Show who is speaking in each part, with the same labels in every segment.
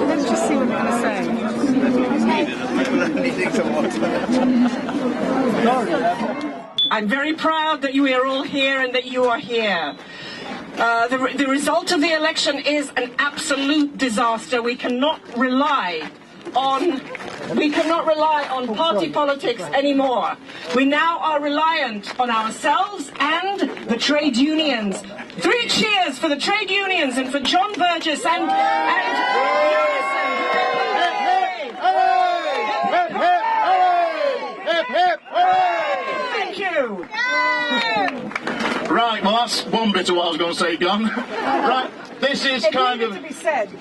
Speaker 1: Let's just see what they're going to say. I'm very proud that you are all here and that you are here. The result of the election is an absolute disaster. We cannot rely on party politics anymore. We now are reliant on ourselves and the trade unions. 3 cheers for the trade unions and for John Burgess and Thank you.
Speaker 2: Right, well that's one bit of what I was going to say gone. Right, this is kind of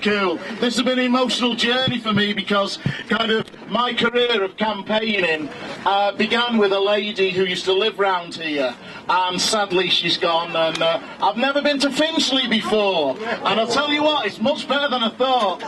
Speaker 2: cool. This has been an emotional journey for me because kind of my career of campaigning began with a lady who used to live round here, and sadly she's gone, and I've never been to Finchley before, and I'll tell you what, it's much better than I thought.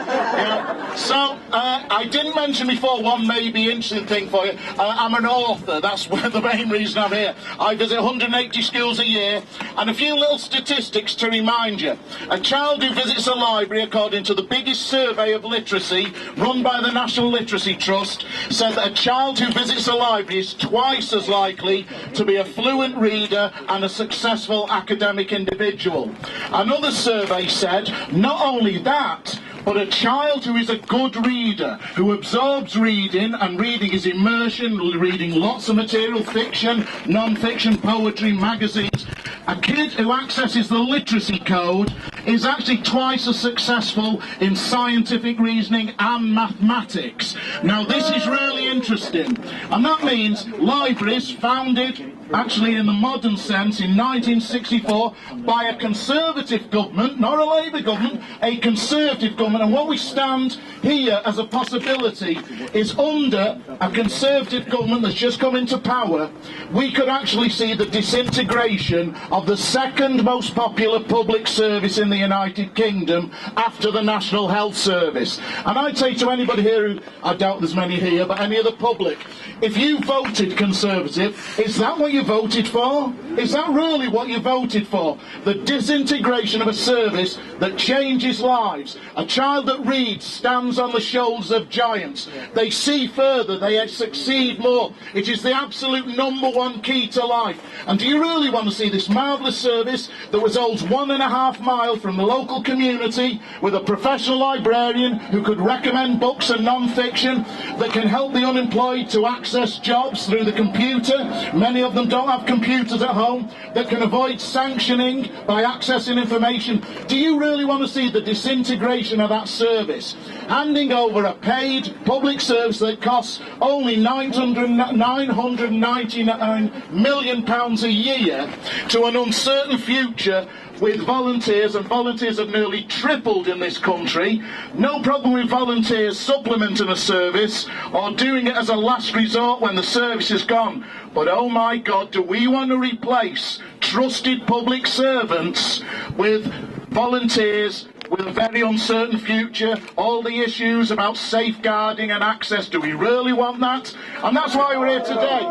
Speaker 2: So I didn't mention before one maybe interesting thing for you. I'm an author, that's the main reason I'm here. I visit 180 schools a year, and a few little statistics to remind you. A child who visits a library, according to the biggest survey of literacy run by the National Literacy Trust, said that a child who visits a library is twice as likely to be a fluent reader and a successful academic individual. Another survey said not only that, but a child who is a good reader, who absorbs reading, and reading is immersion, reading lots of material, fiction, non-fiction, poetry, magazines, a kid who accesses the literacy code is actually twice as successful in scientific reasoning and mathematics. Now this is really interesting, and that means libraries founded actually in the modern sense in 1964 by a Conservative government, not a Labour government, a Conservative government, and what we stand here as a possibility is under a Conservative government that's just come into power, we could actually see the disintegration of the second most popular public service in the United Kingdom after the National Health Service. And I'd say to anybody here, who, I doubt there's many here, but any of the public, if you voted Conservative, is that what you voted for? Is that really what you voted for? The disintegration of a service that changes lives. A child that reads stands on the shoulders of giants. They see further, they succeed more. It is the absolute #1 key to life. And do you really want to see this marvellous service that was holds 1.5 miles from the local community, with a professional librarian who could recommend books and non-fiction, that can help the unemployed to access jobs through the computer? Many of them don't have computers at home, that can avoid sanctioning by accessing information. Do you really want to see the disintegration of that service? Handing over a paid public service that costs only £999 million a year to an uncertain future, with volunteers, and volunteers have nearly tripled in this country. No problem with volunteers supplementing a service or doing it as a last resort when the service is gone. But oh my God, do we want to replace trusted public servants with volunteers with a very uncertain future? All the issues about safeguarding and access, do we really want that? And that's why we're here today.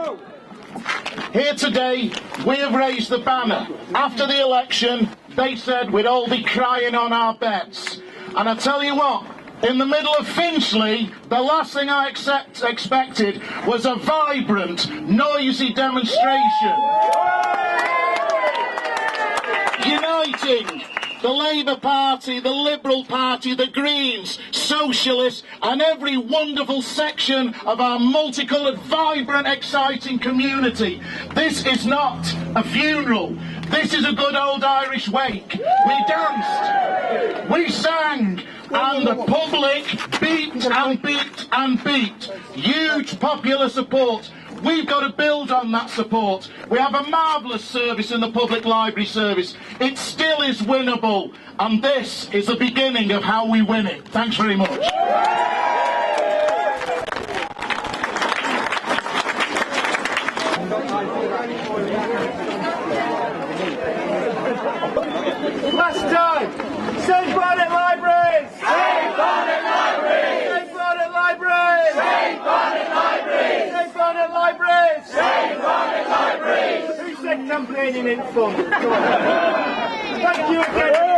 Speaker 2: Here today, we have raised the banner. After the election, they said we'd all be crying on our beds. And I tell you what, in the middle of Finchley, the last thing I expected was a vibrant, noisy demonstration. Uniting the Labour Party, the Liberal Party, the Greens, Socialists, and every wonderful section of our multicoloured, vibrant, exciting community. This is not a funeral. This is a good old Irish wake. We danced, we sang, and the public beat and beat and beat. Huge popular support. We've got to build on that support. We have a marvellous service in the public library service. It still is winnable, and this is the beginning of how we win it. Thanks very much.
Speaker 3: Last time! Save Barnet Libraries!
Speaker 4: Save Barnet Libraries!
Speaker 3: Save Barnet Libraries!
Speaker 4: Save
Speaker 3: campaigning in fun. Come on. Thank you again.